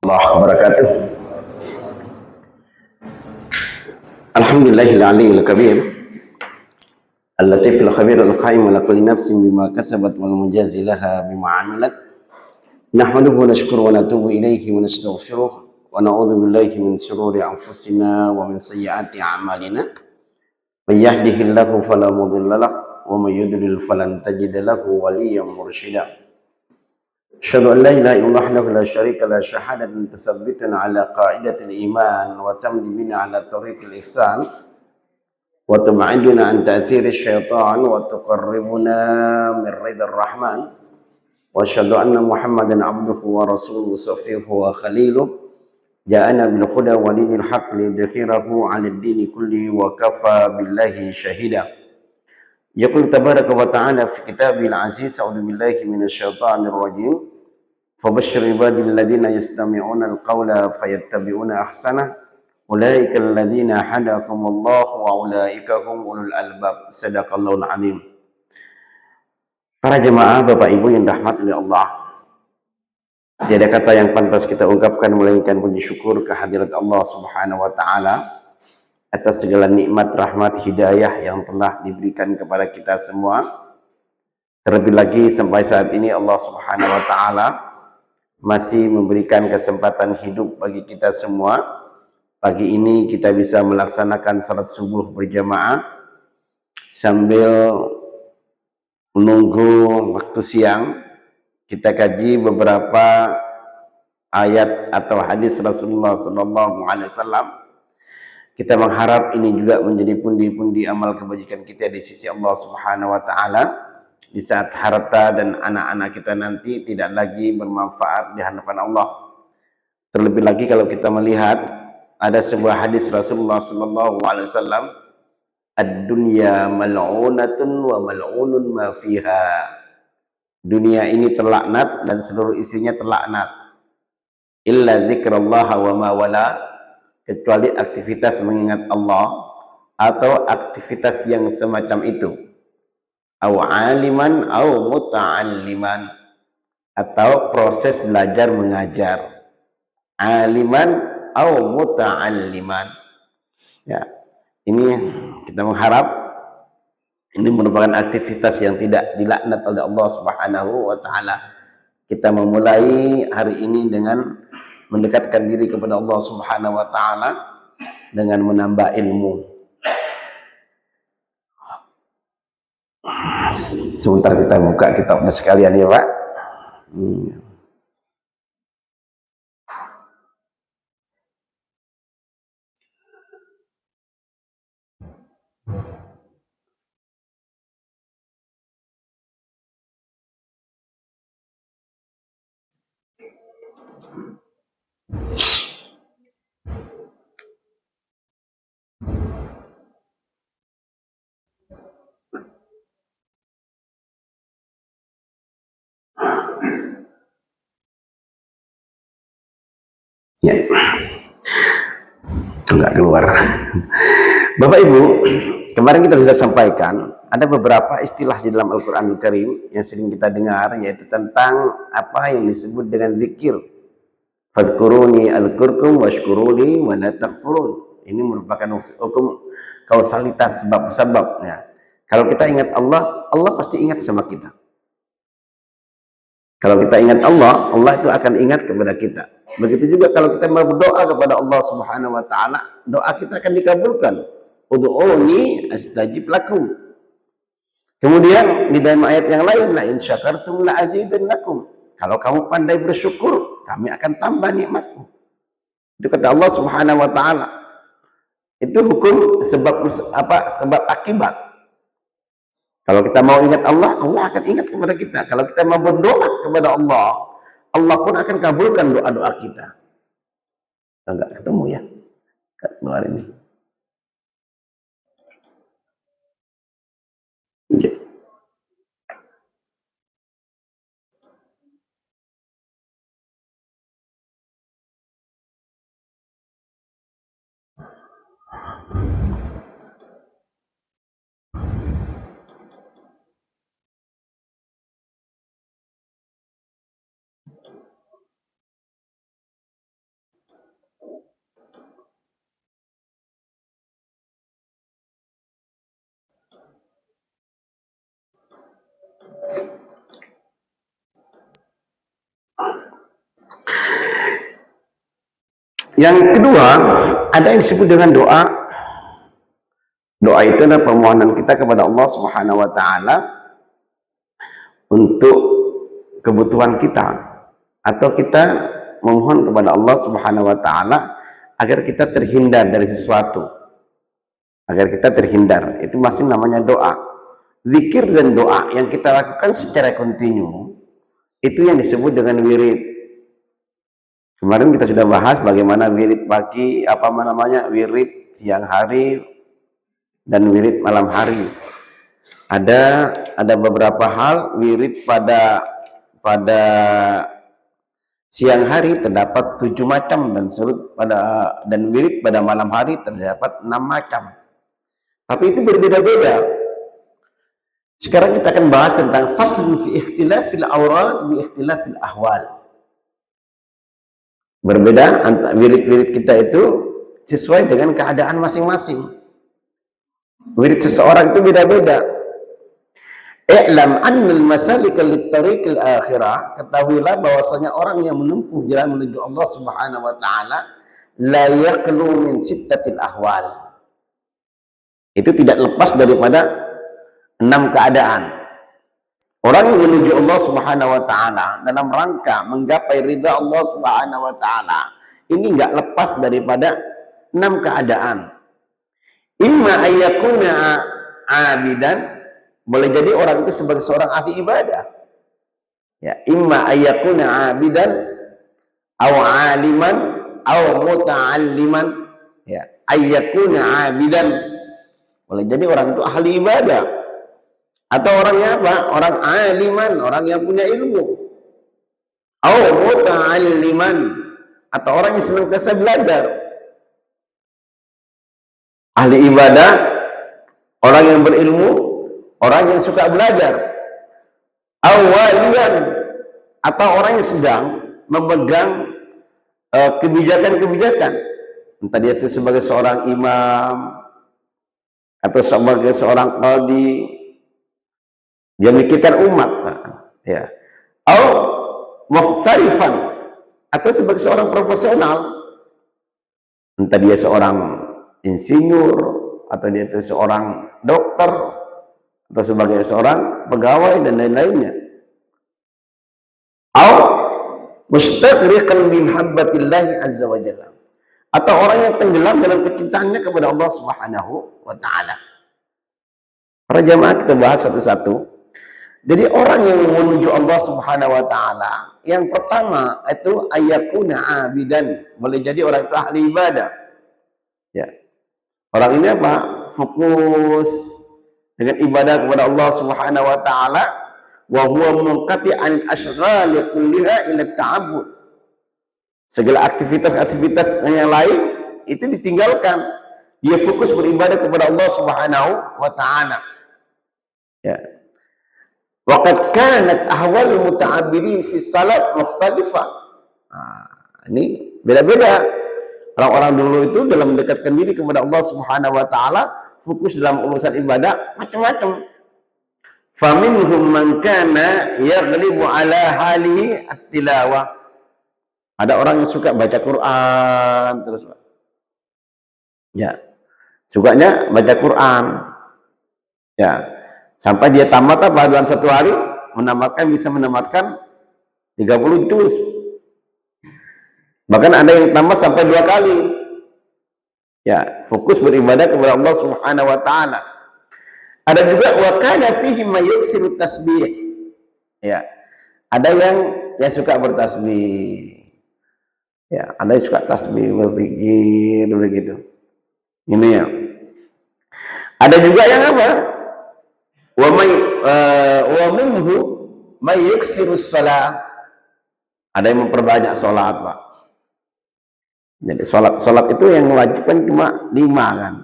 الله وبركاته. الحمد لله العلي الكبير اللطيف الخبير القائم على كل نفس بما كسبت والمجازي لها بما عملت. نحمده ونشكره ونتوب إليه ونستغفره ونعوذ بالله من شرور أنفسنا ومن سيئات أعمالنا. من يهده الله فلا مضل له ومن يضلل فلن تجد له وليا مرشدا. أشهد أن لا إله إلا الله وحده لا شريك له شهادة تثبتنا على قاعدة الإيمان وتمضي بنا على طريق الإحسان وتبعدنا عن تأثير الشيطان وتقربنا من رضا الرحمن. وأشهد أن محمدا عبده ورسوله صفيه وخليله جاءنا بالهدى ودين الحق ليظهره على الدين كله وكفى بالله شهيدا. يقول تبارك وتعالى في كتابه العزيز: أعوذ بالله من الشيطان الرجيم. فبشر عبادي الذين يستمعون القول فيتبعون أحسنه أولئك الذين هداهم الله وأولئك هم أولو الألباب. Sadaqallahul azim. Para jemaah, Bapak Ibu yang dirahmati oleh Allah, tiada kata yang pantas kita ungkapkan melainkan puji syukur kehadirat Allah Subhanahu wa taala atas segala nikmat, rahmat, hidayah yang telah diberikan kepada kita semua. Terlebih lagi sampai saat ini Allah Subhanahu wa taala masih memberikan kesempatan hidup bagi kita semua. Pagi ini kita bisa melaksanakan salat subuh berjamaah sambil menunggu waktu siang. Kita kaji beberapa ayat atau hadis Rasulullah SAW. Kita mengharap ini juga menjadi pundi-pundi amal kebajikan kita di sisi Allah Subhanahu wa taala di saat harta dan anak-anak kita nanti tidak lagi bermanfaat di hadapan Allah. Terlebih lagi kalau kita melihat ada sebuah hadis Rasulullah sallallahu alaihi wasallam, ad-dunya mal'unatun wa mal'unun ma fiha. Dunia ini terlaknat dan seluruh isinya terlaknat. Illa dzikrullah wa ma wala, kecuali aktivitas mengingat Allah atau aktivitas yang semacam itu. Aw aliman aw muta'alliman, atau proses belajar mengajar. Aliman aw muta'alliman. Ya, ini kita mengharap ini merupakan aktivitas yang tidak dilaknat oleh Allah Subhanahu wa taala. Kita memulai hari ini dengan mendekatkan diri kepada Allah Subhanahu wa taala dengan menambah ilmu. Sebentar kita buka kitabnya sekalian ya, Pak. Ya, enggak keluar. Bapak Ibu, kemarin kita sudah sampaikan ada beberapa istilah di dalam Al-Quran Karim yang sering kita dengar, yaitu tentang apa yang disebut dengan zikir. Fadhkuruni adzkurkum washkuruni wa la takfurun. Ini merupakan hukum kausalitas sebab-sebab ya. Kalau kita ingat Allah, Allah pasti ingat sama kita. Kalau kita ingat Allah, Allah itu akan ingat kepada kita. Begitu juga kalau kita berdoa kepada Allah Subhanahu wa taala, doa kita akan dikabulkan. Ud'uuni astajib lakum. Kemudian di dalam ayat yang lain, la in syakartum la azidannakum. Kalau kamu pandai bersyukur, kami akan tambah nikmatku. Itu kata Allah Subhanahu wa taala. Itu hukum sebab akibat. Kalau kita mau ingat Allah, Allah akan ingat kepada kita. Kalau kita mau berdoa kepada Allah, Allah pun akan kabulkan doa-doa kita. Enggak ketemu ya keluar ini. Yang kedua, ada yang disebut dengan doa. Doa itu adalah permohonan kita kepada Allah Subhanahu wa taala untuk kebutuhan kita, atau kita memohon kepada Allah Subhanahu wa taala agar kita terhindar dari sesuatu. Agar kita terhindar. Itu masih namanya doa. Zikir dan doa yang kita lakukan secara kontinu itu yang disebut dengan wirid. Kemarin kita sudah bahas bagaimana wirid pagi, wirid siang hari dan wirid malam hari. Ada beberapa hal wirid pada siang hari terdapat 7 macam dan wirid pada malam hari terdapat 6 macam. Tapi itu berbeda-beda. Sekarang kita akan bahas tentang faslun fi ikhtilafil awrad bi ikhtilafil ahwal. Berbeda antara wirid-wirid kita itu sesuai dengan keadaan masing-masing. Wirid seseorang itu beda-beda. I'lam annal masalika lit-tariqil akhirah, ketahuilah bahwasanya orang yang menempuh jalan menuju Allah Subhanahu wa taala la yaqlu min sittatil ahwal. Itu tidak lepas daripada 6 keadaan. Orang yang menuju Allah Subhanahu wa taala dalam rangka menggapai ridha Allah Subhanahu wa taala, ini enggak lepas daripada 6 keadaan. Imma ayyakuna abidan, boleh jadi orang itu sebagai seorang ahli ibadah. Ya, imma ayyakuna abidan aw aliman aw muta'alliman. Ya, ayyakuna abidan, boleh jadi orang itu ahli ibadah. Atau orangnya apa? Orang aliman, orang yang punya ilmu. Au muta'alliman, atau orang yang senantiasa belajar. Ahli ibadah, orang yang berilmu, orang yang suka belajar. Au waliyan, atau orang yang sedang memegang kebijakan-kebijakan. Entah dia itu sebagai seorang imam atau sebagai seorang qadhi. Dia mikirkan umat, ya. Atau mukhtarifan, atau sebagai seorang profesional, entah dia seorang insinyur, atau dia itu seorang dokter, atau sebagai seorang pegawai dan lain-lainnya. Atau mustaghriqan bi mahabbatillahi azza wa jalla, atau orang yang tenggelam dalam kecintaannya kepada Allah Subhanahu wa taala. Para jamaah, kita bahas satu-satu. Jadi orang yang menuju Allah Subhanahu wa taala, yang pertama itu ayyakuna abidan, boleh jadi orang itu ahli ibadah. Ya. Orang ini apa? Fokus dengan ibadah kepada Allah Subhanahu wa taala, wa huwa munqati'an asyghali kulliha ila ta'abbud. Segala aktivitas-aktivitas yang lain itu ditinggalkan. Dia fokus beribadah kepada Allah Subhanahu wa taala. Ya. Waqad kanat ahwal muta'abbidin fi salat mukhtalifah. Ini beda-beda. Orang-orang dulu itu dalam mendekatkan diri kepada Allah Subhanahu wa taala, fokus dalam urusan ibadah macam-macam. Faminhum man kana yaghlibu ala halihi at-tilawah. Ada orang yang suka baca Quran terus. Ya. Sukanya baca Quran. Ya. Sampai dia tamat apa dalam satu hari bisa menamatkan 30 juz. Bahkan ada yang tamat sampai 2 kali. Ya, fokus beribadah kepada Allah Subhanahu wa taala. Ada juga wa kana fihi may yuksiru tasbih. Ya. Ada yang suka bertasbih. Ya, ada yang suka tasbih, berzikir begitu. Ini ya. Ada juga yang apa? Wa minhu may yuksirus shalah. Ada yang memperbanyak salat, Pak. Jadi salat itu yang wajib kan cuma 5 kan.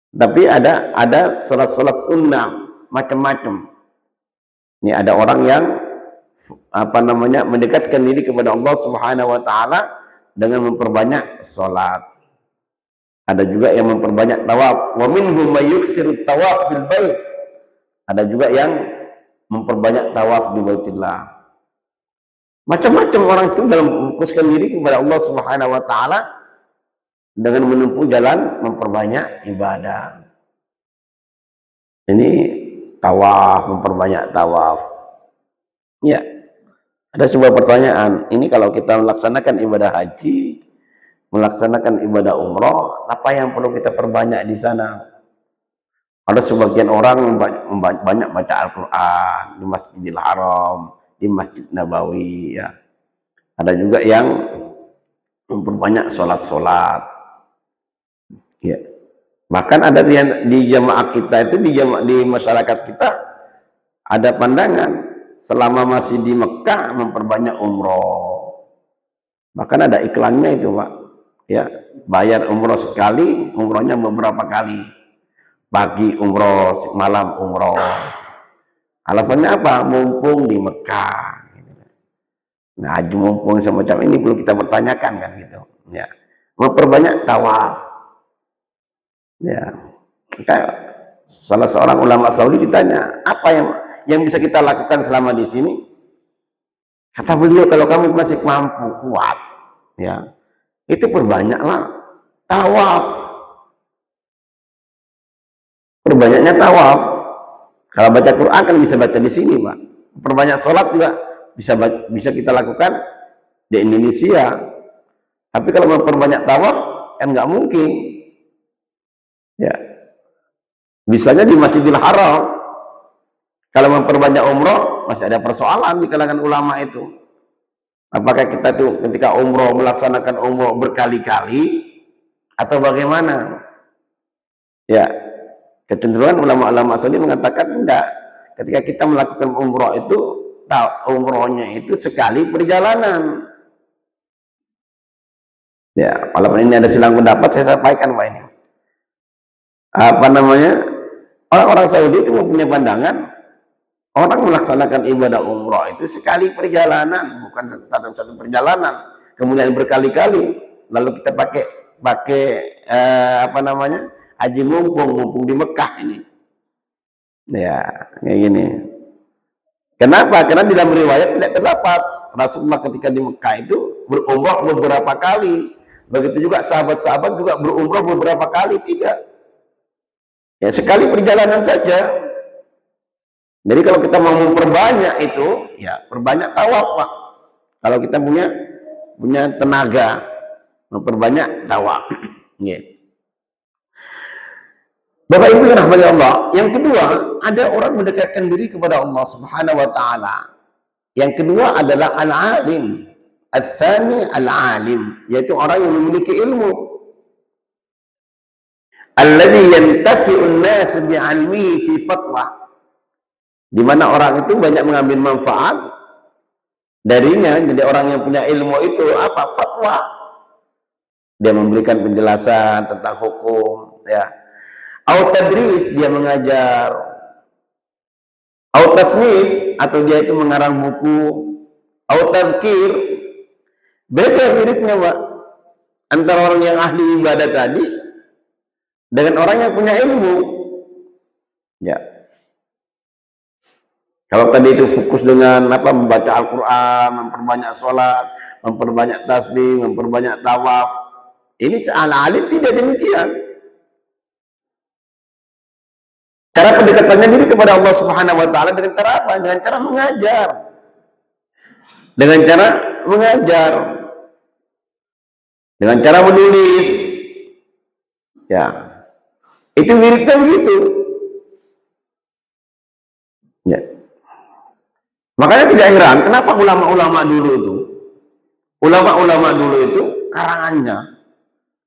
Tapi ada salat sunnah macam-macam. Ini ada orang yang mendekatkan diri kepada Allah Subhanahu wa taala dengan memperbanyak salat. Ada juga yang memperbanyak tawaf. Wa minhum may yuksiru tawaf bil bait. Ada juga yang memperbanyak tawaf di Baitullah. Macam-macam orang itu dalam memfokuskan diri kepada Allah Subhanahu wa taala dengan menempuh jalan memperbanyak ibadah. Ini tawaf, memperbanyak tawaf. Ya. Ada sebuah pertanyaan, ini kalau kita melaksanakan ibadah haji, melaksanakan ibadah umroh, apa yang perlu kita perbanyak di sana? Ada sebagian orang banyak baca Al-Quran di Masjidil Haram, di Masjid Nabawi, ya. Ada juga yang memperbanyak sholat-sholat, ya. Bahkan ada di jamaah kita itu, di masyarakat kita ada pandangan selama masih di Mekah memperbanyak umroh. Bahkan ada iklannya itu, Pak. Ya, bayar umroh sekali, umrohnya beberapa kali. Pagi umroh, malam umroh. Alasannya apa? Mumpung di Mekah. Nah, haji mumpung semacam ini perlu kita pertanyakan kan gitu. Ya, memperbanyak tawaf. Ya, kayak salah seorang ulama Saudi ditanya, apa yang bisa kita lakukan selama di sini? Kata beliau, kalau kamu masih mampu, kuat, ya, itu perbanyaklah tawaf. Perbanyaknya tawaf. Kalau baca Quran kan bisa baca di sini, Pak. Perbanyak sholat juga bisa kita lakukan di Indonesia. Tapi kalau memperbanyak tawaf kan nggak mungkin. Ya, bisanya di Masjidil Haram. Kalau memperbanyak umroh masih ada persoalan di kalangan ulama itu. Apakah kita tuh ketika umroh melaksanakan umroh berkali-kali atau bagaimana? Ya, kecenderungan ulama-ulama Saudi mengatakan enggak. Ketika kita melakukan umroh itu, umrohnya itu sekali perjalanan. Ya, walaupun ini ada silang pendapat, saya sampaikan Pak ini. Apa namanya? Orang-orang Saudi itu mempunyai pandangan orang melaksanakan ibadah umroh itu sekali perjalanan, bukan satu perjalanan, kemudian berkali-kali. Lalu kita pakai apa namanya, haji mumpung di Mekah ini. Ya, kayak gini. Kenapa? Karena di dalam riwayat tidak terdapat Rasulullah ketika di Mekah itu berumrah beberapa kali. Begitu juga sahabat-sahabat juga berumrah beberapa kali, tidak. Ya, sekali perjalanan saja. Jadi kalau kita mau memperbanyak itu, ya perbanyak tawaf, Pak. Kalau kita punya tenaga, memperbanyak tawaf. Yeah. Bapak Ibu yang rahmati Allah. Yang kedua, ada orang mendekatkan diri kepada Allah Subhanahu wa taala. Yang kedua adalah al-alim. Al-thani al-alim, yaitu orang yang memiliki ilmu. Alladhi yantafi'un nas bi'ilmihi fi fatwa. Di mana orang itu banyak mengambil manfaat darinya. Jadi orang yang punya ilmu itu apa? Fatwa. Dia memberikan penjelasan tentang hukum, ya. Au tadris, dia mengajar. Au tasnif, atau dia itu mengarang buku. Au tadzkir. Beda miripnya, Pak, antara orang yang ahli ibadah tadi dengan orang yang punya ilmu. Ya. Kalau tadi itu fokus dengan apa, membaca Al-Quran, memperbanyak sholat, memperbanyak tasbih, memperbanyak tawaf. Ini seala alim tidak demikian. Cara pendekatannya diri kepada Allah Subhanahu wa taala dengan cara apa? Dengan cara mengajar. Dengan cara mengajar. Dengan cara menulis. Ya. Itu wiridnya begitu. Ya. Makanya tidak heran kenapa ulama-ulama dulu itu karangannya,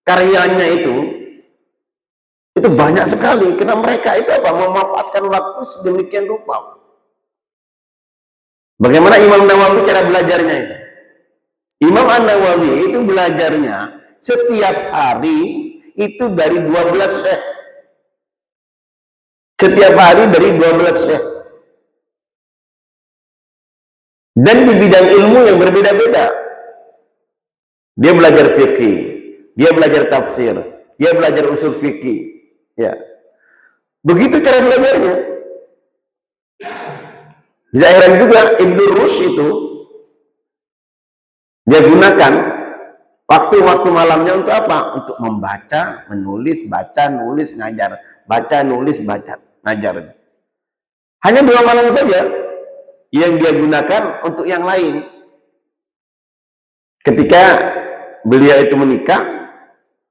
karyanya itu banyak sekali. Karena mereka itu apa? Memanfaatkan waktu sedemikian rupa. Bagaimana Imam Nawawi cara belajarnya itu? Imam An-Nawawi itu belajarnya setiap hari itu dari 12 syekh. Setiap hari dari 12 syekh. Dan di bidang ilmu yang berbeda-beda. Dia belajar fikih, dia belajar tafsir, dia belajar usul fikih. Ya. Begitu cara belajarnya. Tidak heran juga Ibnu Rushd itu dia gunakan waktu-waktu malamnya untuk apa? Untuk membaca, menulis, baca, nulis, ngajar. Baca, nulis, baca, ngajar. Hanya 2 malam saja yang dia gunakan untuk yang lain. Ketika beliau itu menikah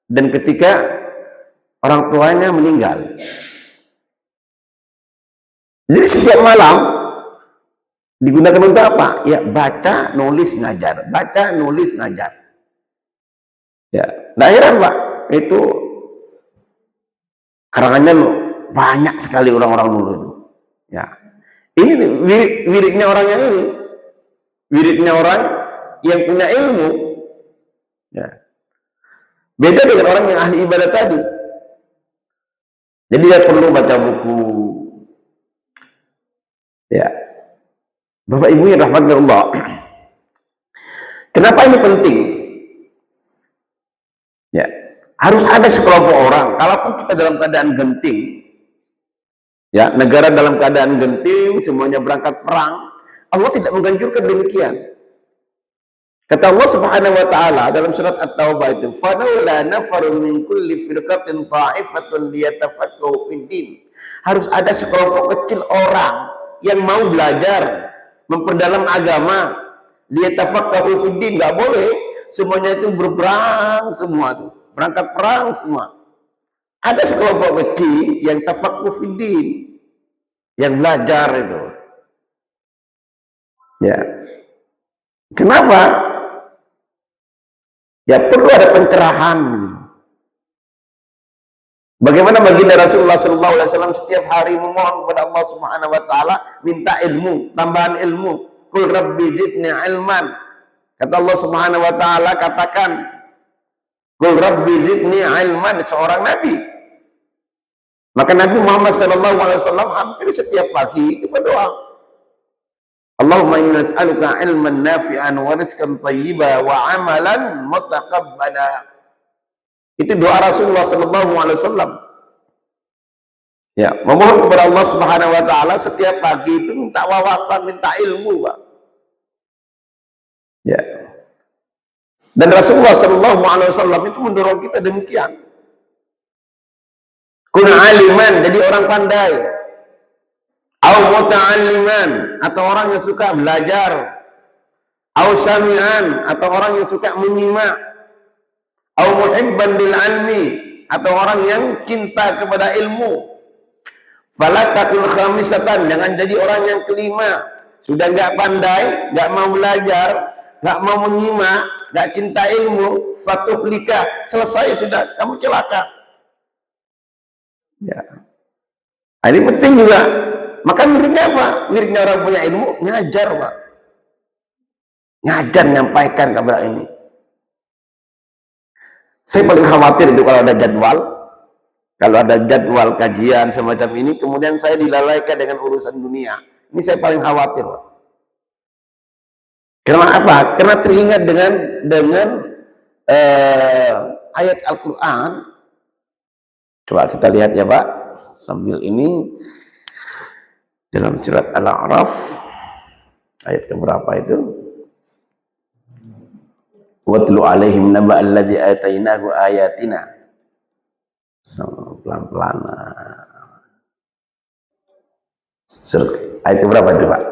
dan ketika orang tuanya meninggal. Jadi setiap malam digunakan untuk apa? Ya baca, nulis, ngajar. Baca, nulis, ngajar. Ya, nah heran Pak, itu karangannya banyak sekali orang-orang dulu itu. Ya, ini wiridnya orang yang ini, wiridnya orang yang punya ilmu. Ya, beda dengan orang yang ahli ibadah tadi. Jadi dia perlu baca buku. Ya, Bapak Ibu yang rahmatnya Allah. Kenapa ini penting? Ya, harus ada sekelompok orang. Kalaupun kita dalam keadaan genting, ya, negara dalam keadaan genting, semuanya berangkat perang, Allah tidak menganjurkan demikian. Kata Allah Subhanahu wa taala dalam surat At-Taubah itu, "Falaula nafarun min kulli firqatin ta'ifatun liyatafaqahu fid din." Harus ada sekelompok kecil orang yang mau belajar, memperdalam agama, liyatafaqahu fid din. Enggak boleh semuanya itu berperang semua tuh, berangkat perang semua. Ada sekelompok kecil yang tafaqquh fid din, yang belajar itu. Ya. Kenapa? Ya perlu ada pencerahan gitu. Bagaimana baginda Rasulullah SAW setiap hari memohon kepada Allah Subhanahu wa taala minta ilmu, tambahan ilmu. Qul rabbi zidni ilman. Kata Allah Subhanahu wa taala, katakan Qul rabbi zidni ilman, seorang nabi. Maka Nabi Muhammad SAW hampir setiap pagi itu berdoa, Allahumma inna nas'aluka ilman nafi'an wa rizqan thayyiban wa amalan mutaqabbala. Itu doa Rasulullah SAW. Ya, memohon kepada Allah Subhanahu wa taala setiap pagi itu minta wawasan, minta ilmu, Pak. Ya. Dan Rasulullah SAW itu mendorong kita demikian. Kun aliman, jadi orang pandai. Au muta'alliman, atau orang yang suka belajar. Au sami'an, atau orang yang suka menyimak. Au muhibban lil ilmi, atau orang yang cinta kepada ilmu. Fala takun khamisatan, jangan jadi orang yang kelima. Sudah nggak pandai, nggak mau belajar, nggak mau menyimak, nggak cinta ilmu, fatuhlika, selesai sudah, kamu celaka. Ya. Nah, ini penting juga. Maka wiridnya apa? Wiridnya orang punya ilmu, ngajar, Pak. Ngajar, nyampaikan kabar ini. Saya paling khawatir itu kalau ada jadwal kajian semacam ini, kemudian saya dilalaikan dengan urusan dunia. Ini saya paling khawatir, Pak. Karena apa? Karena teringat dengan ayat Al-Quran. Coba kita lihat ya, Pak. Sambil ini dalam surat Al-A'raf ayat keberapa itu? Watlu alaihim naba alladzi atainahu ayatina. Pelan-pelan. Surat ayat keberapa itu, Pak?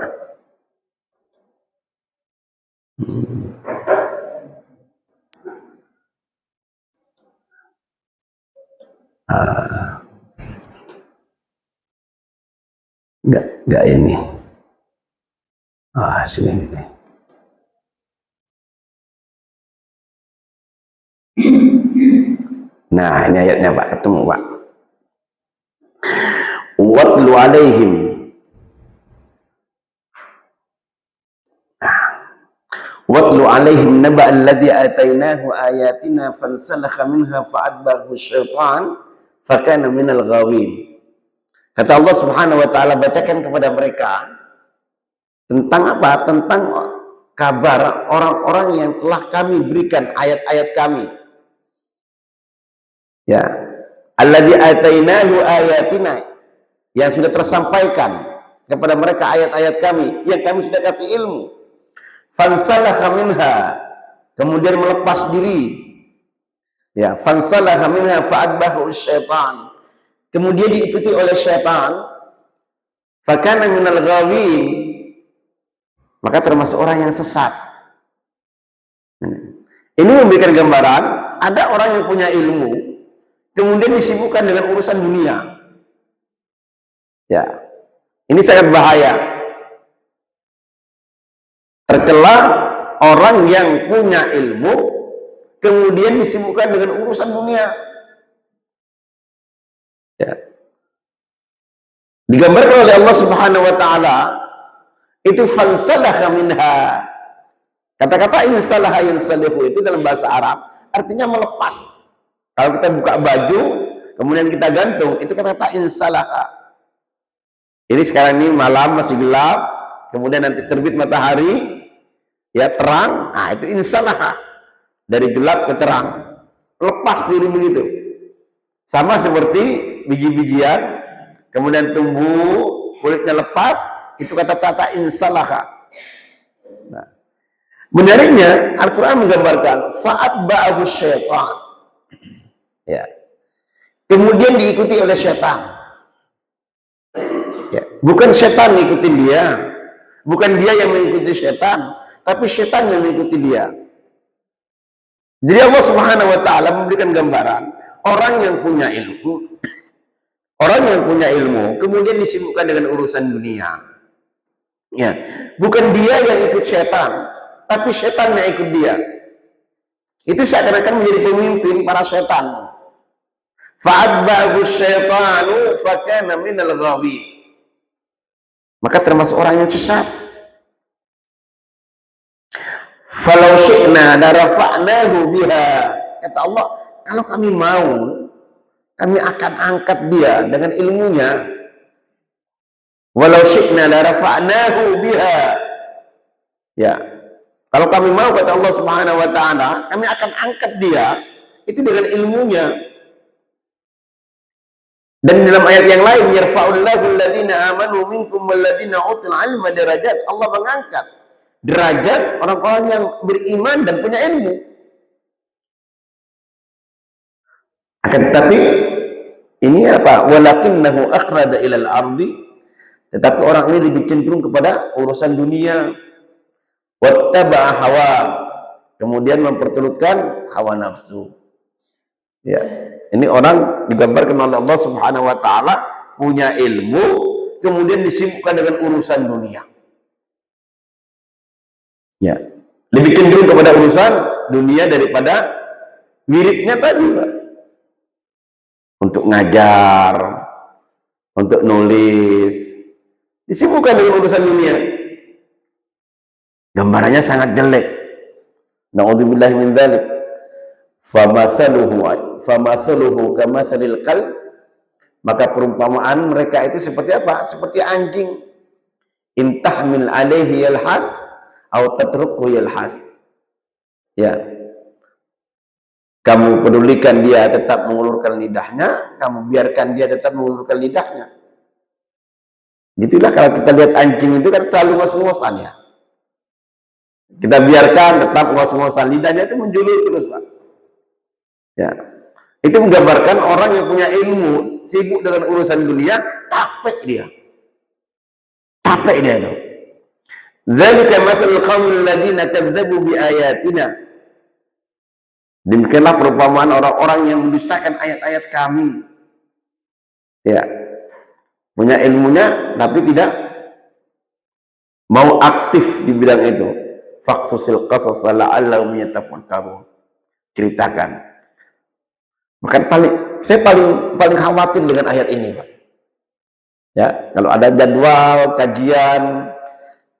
Enggak ini. Sini ini. Nah, ini ayatnya, Pak, ketemu, Pak. Watlu alaihim. Watlu alaihim naba alladzi atainahu ayatina fansalakha minha fa'atba'ahu syaitan fakana minal ghawin. Kata Allah Subhanahu wa taala, bacakan kepada mereka tentang apa? Tentang kabar orang-orang yang telah kami berikan ayat-ayat kami. Ya. Alladzi atainahu ayatina, yang sudah tersampaikan kepada mereka ayat-ayat kami yang kami sudah kasih ilmu. Fansalakha minha, kemudian melepas diri. Ya, fansalakha minha fa'adbahu syaitan, kemudian diikuti oleh syaitan. Fakana minal ghawin, maka termasuk orang yang sesat. Ini memberikan gambaran, ada orang yang punya ilmu, kemudian disibukkan dengan urusan dunia. Ya, ini sangat bahaya. Tercela orang yang punya ilmu, kemudian disibukkan dengan urusan dunia. Ya. Digambarkan oleh Allah Subhanahu wa taala itu fansalakha minha. Kata-kata insalaha yansalihu itu dalam bahasa Arab artinya melepas. Kalau kita buka baju kemudian kita gantung, itu kata-kata insalaha. Ini sekarang ini malam masih gelap, kemudian nanti terbit matahari, ya terang, nah itu insalaha, dari gelap ke terang, lepas diri begitu. Sama seperti biji-bijian kemudian tumbuh, kulitnya lepas, itu kata-kata insalaha. Nah, menariknya Al-Quran menggambarkan fa'atba'ahu syaitan, ya, kemudian diikuti oleh syaitan. Ya, bukan syaitan ngikutin dia, bukan dia yang mengikuti syaitan, tapi syaitan yang mengikuti dia. Jadi Allah Subhanahu wa taala memberikan gambaran orang yang punya ilmu, orang yang punya ilmu kemudian disibukkan dengan urusan dunia. Ya, bukan dia yang ikut syaitan, tapi syaitan yang ikut dia. Itu seakan-akan menjadi pemimpin para syaitan. Fa'adba'ahu syaitanu fakana minal ghawin, maka termasuk orang yang sesat. Falau syi'na darafa'nahu biha, kata Allah, kalau kami mau, kami akan angkat dia dengan ilmunya. Walau syi'na darafa'nahu biha, ya, kalau kami mau, kata Allah Subhanahu wa taala, kami akan angkat dia itu dengan ilmunya. Dan dalam ayat yang lain, yarfa'ullahu alladhina amanu minkum walladhina utul 'ilma darajat, Allah mengangkat derajat orang-orang yang beriman dan punya ilmu. Akan tetapi ini apa? Walakinnahu aqrada ilal ardi, tetapi orang ini lebih cenderung kepada urusan dunia. Wattaba'a hawa, kemudian memperturutkan hawa nafsu. Ya, ini orang digambarkan oleh Allah Subhanahu wa taala punya ilmu kemudian disibukkan dengan urusan dunia. Ya, lebih cenderung kepada urusan dunia daripada wiridnya tadi, Pak. Untuk ngajar, untuk nulis, disibukkan dengan urusan dunia. Gambarannya sangat jelek. Na'udzubillahi min dzalik. Famathaluhu kamathalil qalb, maka perumpamaan mereka itu seperti apa? Seperti anjing. In tahmil alaihi yalhas aw tatrukhu yalhas. Ya. Kamu pedulikan dia tetap mengulurkan lidahnya, kamu biarkan dia tetap mengulurkan lidahnya. Gitulah kalau kita lihat anjing itu kan selalu ngos-ngosan ya. Kita biarkan tetap ngos-ngosan, lidahnya itu menjulur terus, Pak. Ya. Itu menggambarkan orang yang punya ilmu, sibuk dengan urusan dunia, capek dia. Capek dia itu. Dzalika mathalul qaumil ladzina kadzdzabu biayatina. Demikianlah perumpamaan orang-orang yang mendustakan ayat-ayat kami. Ya. Punya ilmunya tapi tidak mau aktif di bidang itu. Faqsusil qasas la'allahum yatafakkarun. Ceritakan. Maka saya paling khawatir dengan ayat ini, Pak. Ya, kalau ada jadwal kajian,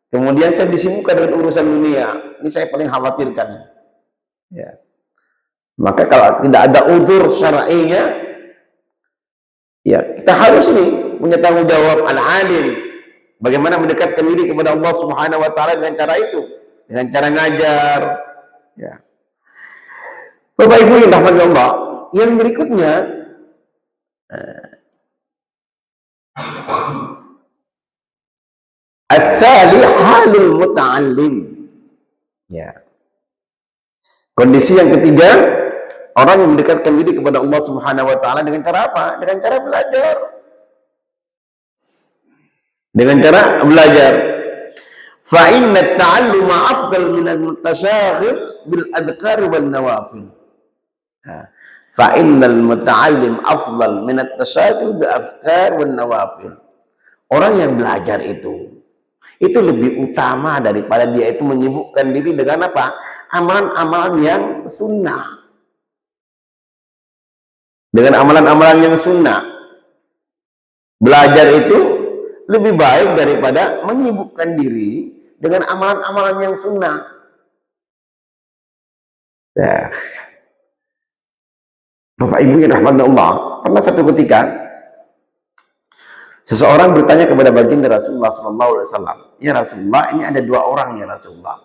kemudian saya disibukkan dengan urusan dunia, ini saya paling khawatirkan. Ya. Maka kalau tidak ada udzur syar'inya, ya kita harus ini punya tanggung jawab al-alim. Bagaimana mendekatkan diri kepada Allah Subhanahu wa taala dengan cara itu, dengan cara ngajar. Ya. Bapak Ibu yang rahmati Allah, yang berikutnya Ats-tsali halul muta'allim. Ya. Kondisi yang ketiga, orang yang mendekatkan diri kepada Allah Subhanahu wa taala dengan cara apa? Dengan cara belajar. Dengan cara belajar. Fa inna at-ta'alluma afdal min al-mutashaghil bil adhkar wan nawafil. Fa innal muta'allim afdal min at-tashaghil bil adhkar wan nawafil. Orang yang belajar itu lebih utama daripada dia itu menyibukkan diri dengan apa? Amalan-amalan yang sunnah. Dengan amalan-amalan yang sunnah. Belajar itu lebih baik daripada menyibukkan diri dengan amalan-amalan yang sunnah. Ya. Bapak Ibu yang rahmatnya Allah, pernah satu ketika seseorang bertanya kepada baginda Rasulullah SAW, ya Rasulullah, ini ada dua orang ya Rasulullah.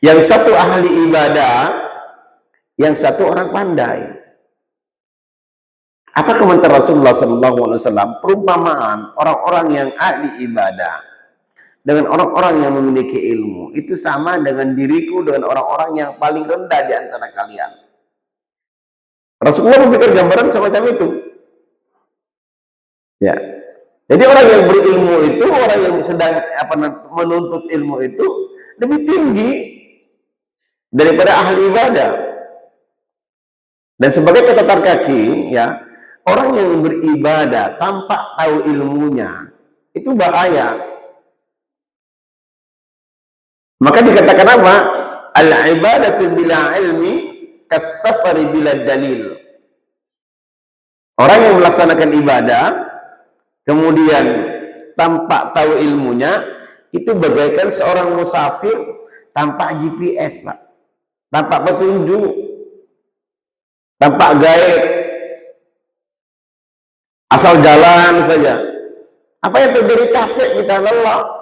Yang satu ahli ibadah, yang satu orang pandai. Apa komentar Rasulullah SAW? Perumpamaan orang-orang yang ahli ibadah dengan orang-orang yang memiliki ilmu itu sama dengan diriku dengan orang-orang yang paling rendah di antara kalian. Rasulullah memberikan gambaran semacam itu. Ya. Jadi orang yang berilmu itu, orang yang sedang menuntut ilmu itu lebih tinggi daripada ahli ibadah. Dan sebagai catatan kaki, ya, orang yang beribadah tanpa tahu ilmunya itu bahaya. Maka dikatakan apa? Al-ibadatu bila ilmi kas-safari bila dalil. Orang yang melaksanakan ibadah kemudian tanpa tahu ilmunya itu bagaikan seorang musafir tanpa GPS, Pak. Tanpa petunjuk, tanpa guide. Asal jalan saja. Apa yang terjadi? Capek kita, lelah.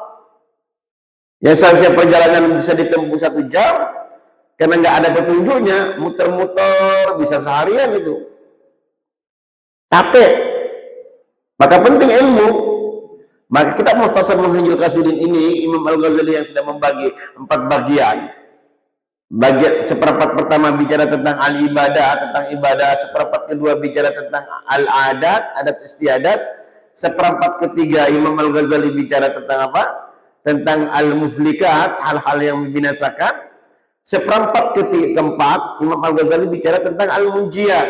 Yang seharusnya perjalanan bisa ditempuh 1 jam, karena nggak ada petunjuknya, muter-muter bisa seharian itu. Capek. Maka penting ilmu. Maka kita Mukhtasar Minhajul Qasidin ini, Imam Al-Ghazali yang sudah membagi 4 bagian. Bagian seperempat pertama bicara tentang al-ibadah, tentang ibadah. Seperempat kedua bicara tentang al-adat, adat istiadat. Seperempat ketiga Imam Al-Ghazali bicara tentang apa? Tentang al-muhlikat, hal-hal yang membinasakan. Seperempat keempat Imam Al-Ghazali bicara tentang al-munjiyat.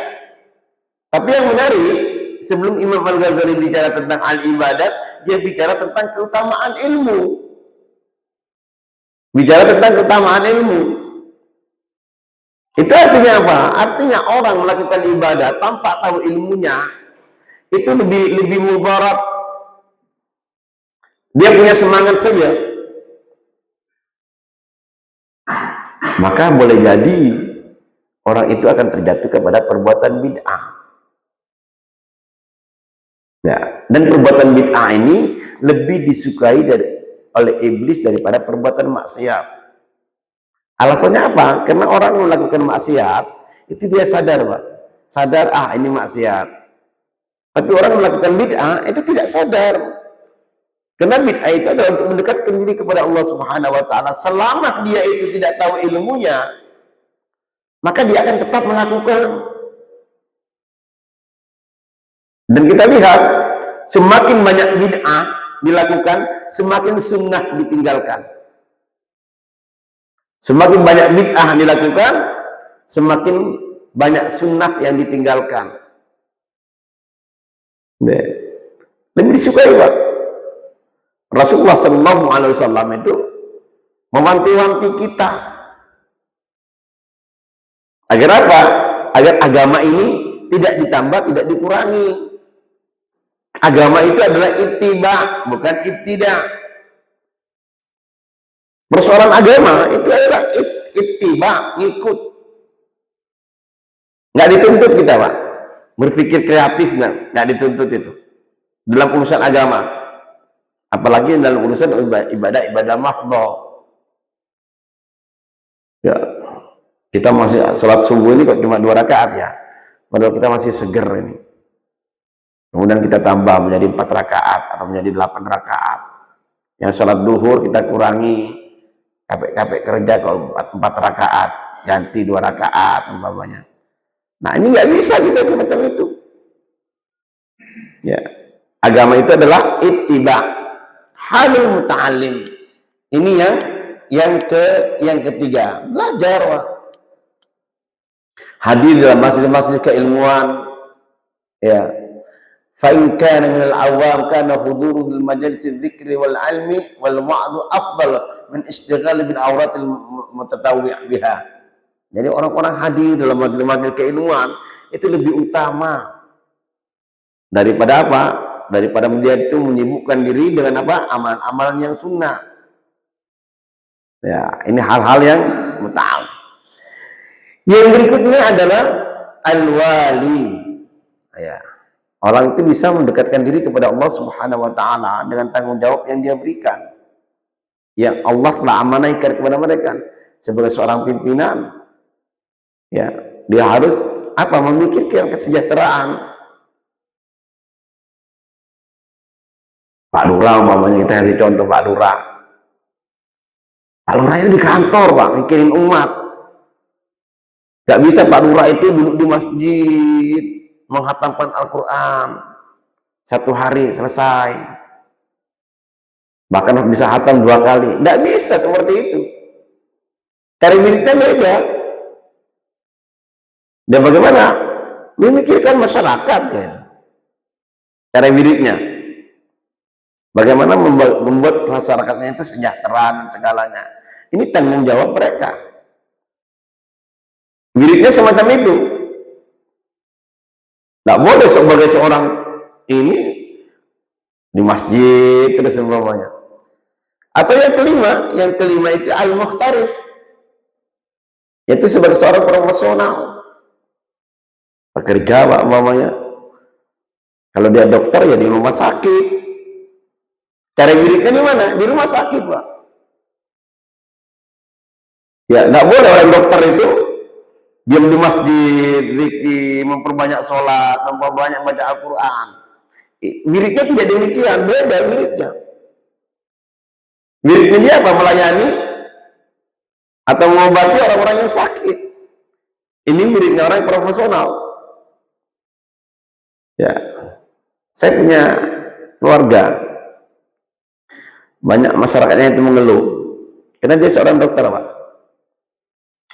Tapi yang menarik, sebelum Imam Al-Ghazali bicara tentang al-ibadat, dia bicara tentang keutamaan ilmu. Bicara tentang keutamaan ilmu. Itu artinya apa? Artinya orang melakukan ibadah tanpa tahu ilmunya itu lebih mudarat. Dia punya semangat saja. Maka boleh jadi orang itu akan terjatuh kepada perbuatan bid'ah. Ya, dan perbuatan bid'ah ini lebih disukai oleh iblis daripada perbuatan maksiat. Alasannya apa? Karena orang melakukan maksiat itu dia sadar, Pak. Sadar, ini maksiat. Tapi orang melakukan bid'ah itu tidak sadar. Karena bid'ah itu adalah untuk mendekatkan diri kepada Allah Subhanahu wa taala. Selama dia itu tidak tahu ilmunya, maka dia akan tetap melakukan. Dan kita lihat, semakin banyak bid'ah dilakukan, semakin sunnah ditinggalkan. Semakin banyak bid'ah dilakukan, semakin banyak sunnah yang ditinggalkan. Lebih disukai, Pak. Rasulullah SAW itu mewanti-wanti kita agar apa? Agar agama ini tidak ditambah, tidak dikurangi. Agama itu adalah ittiba, bukan ibtida. Persoalan agama itu adalah ittiba, ngikut. Nggak dituntut kita, Pak. Berpikir kreatif nggak dituntut itu. Dalam urusan agama. Apalagi dalam urusan ibadah mahdhah. Ya. Kita masih sholat subuh ini kok cuma 2 rakaat ya. Padahal kita masih seger ini. Kemudian kita tambah menjadi 4 rakaat atau menjadi 8 rakaat. Yang sholat duhur kita kurangi, capek-capek kerja kalau 4 rakaat, ganti 2 rakaat umpamanya. Nah ini nggak bisa kita semacam itu. Ya, agama itu adalah ittiba, halul muta'allim. Ini yang ketiga, belajar, Pak. Hadir dalam masjid-masjid keilmuan, ya. Fa in kana minal awam kana huduruhu al majalis dzikri wal ilmi wal wa'du afdal min istighal bil awratil mutatawwi' biha. Jadi orang-orang hadir dalam majelis keilmuan itu lebih utama daripada apa? Daripada dia itu menyibukkan diri dengan apa? Amalan-amalan yang sunnah. Ya, ini hal-hal yang muta'al. Yang berikutnya adalah al-wali. Ya. Orang itu bisa mendekatkan diri kepada Allah Subhanahu wa taala dengan tanggung jawab yang dia berikan. Yang Allah telah amanahkan kepada mereka sebagai seorang pimpinan. Ya, dia harus apa? Memikirkan kesejahteraan. Pak Lurah umpamanya, kita kasih contoh Pak Lurah. Pak Lurah itu di kantor, Pak, mikirin umat. Gak bisa Pak Lurah itu duduk di masjid menghatamkan Al-Quran 1 hari selesai, bahkan bisa hatam 2 kali. Gak bisa seperti itu. Cara wiridnya beda. Dan bagaimana memikirkan masyarakat, gitu. Cara wiridnya bagaimana membuat masyarakatnya itu sejahtera dan segalanya. Ini tanggung jawab mereka. Wiridnya semacam itu. Tidak boleh sebagai seorang ini di masjid terus umpamanya. Atau yang kelima itu al-mukhtarif, yaitu sebagai seorang profesional, pekerja Pak umpamanya. Kalau dia dokter ya di rumah sakit. Cara wiridnya di mana? Di rumah sakit, Pak. Ya, tidak boleh orang dokter itu diam di masjid, zikir, memperbanyak sholat, memperbanyak baca Al-Quran. Wiridnya tidak demikian, beda wiridnya. Wiridnya dia apa? Melayani atau mengobati orang-orang yang sakit. Ini wiridnya orang yang profesional. Ya, saya punya keluarga, banyak masyarakatnya itu mengeluh karena dia seorang dokter, Pak.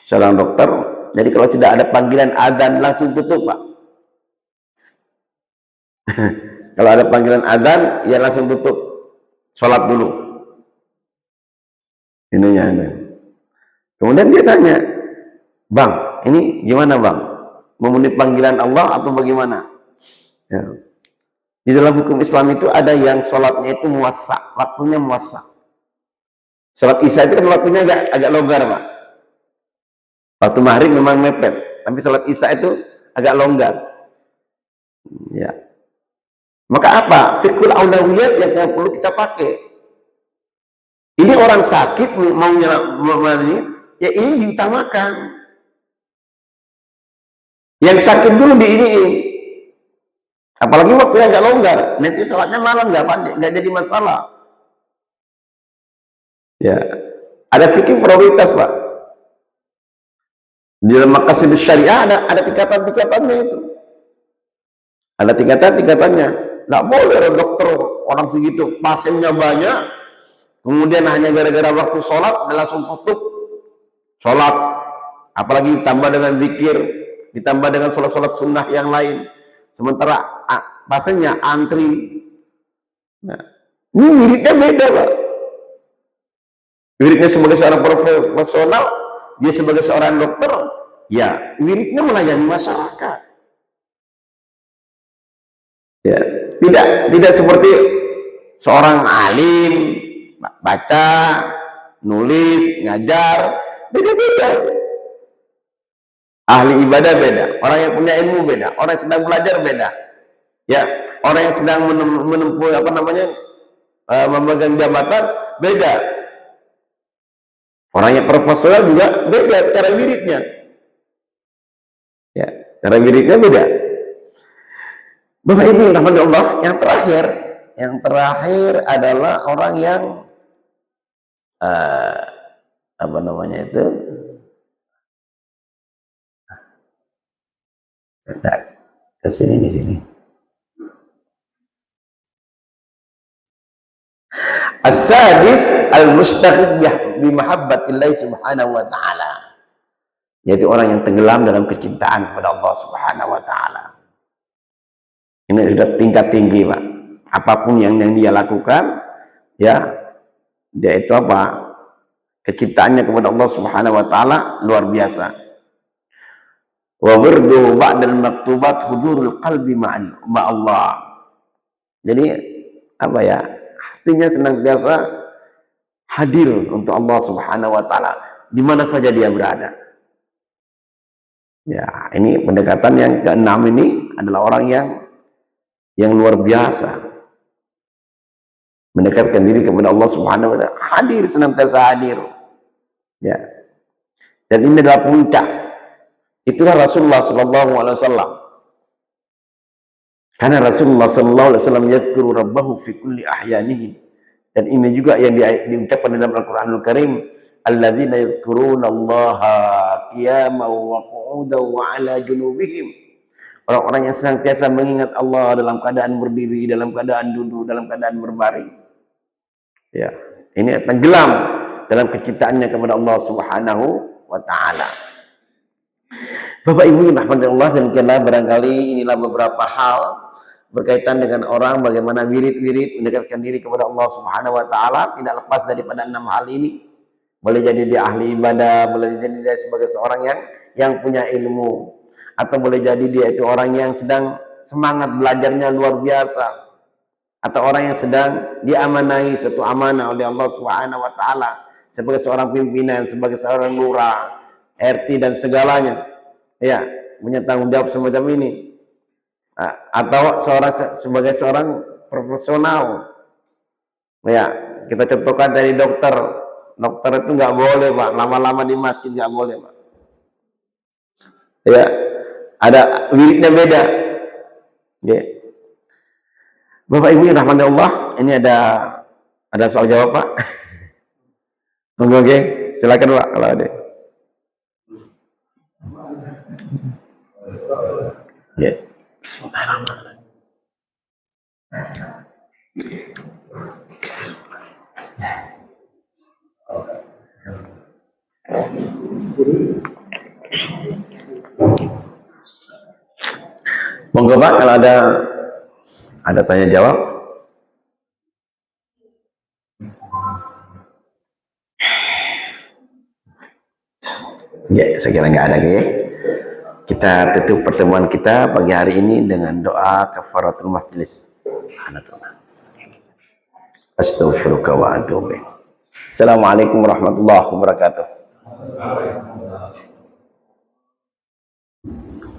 Seorang dokter, jadi kalau tidak ada panggilan azan langsung tutup, Pak. Kalau ada panggilan azan, ya langsung tutup. Sholat dulu. Ininya ini. Kemudian dia tanya, Bang, ini gimana Bang? Memenuhi panggilan Allah atau bagaimana? Ya. Di dalam hukum Islam itu ada yang sholatnya itu muwassa, waktunya muwassa. Sholat Isya itu kan waktunya agak longgar, Pak. Waktu maghrib memang mepet, tapi sholat Isya itu agak longgar. Ya. Maka apa? Fiqhul aulawiyat yang perlu kita pakai. Ini orang sakit maunya ya ini diutamakan. Yang sakit dulu diiniin. Apalagi waktunya agak longgar, nanti sholatnya malam nggak jadi masalah. Ya, ada fikih prioritas, Pak. Di dalam maqasid syariah ada tingkatan-tingkatannya itu. Ada tingkatan-tingkatannya. Nggak boleh dokter orang begitu, pasiennya banyak, kemudian hanya gara-gara waktu sholat dan langsung tutup sholat. Apalagi ditambah dengan zikir, ditambah dengan sholat-sholat sunnah yang lain. Sementara pasiennya antri. Nah, ini wiridnya beda, Pak. Wiridnya sebagai seorang profesional, dia sebagai seorang dokter, ya wiridnya melayani masyarakat. Ya, tidak seperti seorang alim baca, nulis, ngajar, beda-beda. Ahli ibadah beda, orang yang punya ilmu beda, orang yang sedang belajar beda. Ya, orang yang sedang menempuh memegang jabatan beda. Orang yang profesional juga beda cara wiridnya. Ya, cara wiridnya beda. Bapak Ibu rahmatullah, yang terakhir adalah orang yang uh, apa namanya itu, ke sini di sini. As-sadis al-mustaqid bi mahabbatillahi subhanahu wa ta'ala, yaitu orang yang tenggelam dalam kecintaan kepada Allah subhanahu wa ta'ala. Ini sudah tingkat tinggi, Pak. Apapun yang dia lakukan, ya, dia itu apa? Kecintaannya kepada Allah subhanahu wa ta'ala luar biasa. Wa wirdu ba'dal maktubat hudurul qalbi ma'allah. Jadi apa ya? Hatinya senantiasa hadir untuk Allah subhanahu wa ta'ala di mana saja dia berada. Ya, ini pendekatan yang keenam ini adalah orang yang luar biasa, mendekatkan diri kepada Allah subhanahu wa ta'ala, hadir, senantiasa hadir, ya. Dan ini adalah puncak. Itulah Rasulullah sallallahu alaihi wasallam. Karena Rasulullah sallallahu alaihi wasallam yadhkuru rabbahu fi kulli ahyanihi. Dan ini juga yang diucapkan dalam Al-Qur'anul Karim, alladzina yadhkuruna Allaha qiyaman wa qu'udan wa 'ala junubihim. Orang-orang yang senantiasa mengingat Allah dalam keadaan berdiri, dalam keadaan duduk, dalam keadaan berbaring. Ya, ini tenggelam dalam kecintaannya kepada Allah subhanahu wa ta'ala. Bapak Ibu yang rahmatullah dan kena, barangkali inilah beberapa hal berkaitan dengan orang bagaimana wirid-wirid mendekatkan diri kepada Allah subhanahu wa ta'ala, tidak lepas daripada 6 hal ini. Boleh jadi dia ahli ibadah, boleh jadi dia sebagai seorang yang punya ilmu, atau boleh jadi dia itu orang yang sedang semangat belajarnya luar biasa, atau orang yang sedang diamanai suatu amanah oleh Allah subhanahu wa ta'ala sebagai seorang pimpinan, sebagai seorang lurah, RT dan segalanya, ya, punya tanggung jawab semacam ini. Atau sebagai seorang profesional, ya, kita contohkan dari dokter itu nggak boleh, Pak, lama-lama di masjid nggak boleh, Pak, ya, ada wiridnya beda, ya. Bapak Ibu yang rahmati Allah, ini ada soal jawab, Pak. Oke, silakan, Pak, kalau ada. Ya. Bismillahirrahmanirrahim. Monggo, Pak, kalau ada tanya jawab. Ya, saya kira nggak ada, ya. Kita tutup pertemuan kita pagi hari ini dengan doa kafaratul majlis. Astaghfiruka wa atubu ilaik. Assalamualaikum warahmatullahi wabarakatuh.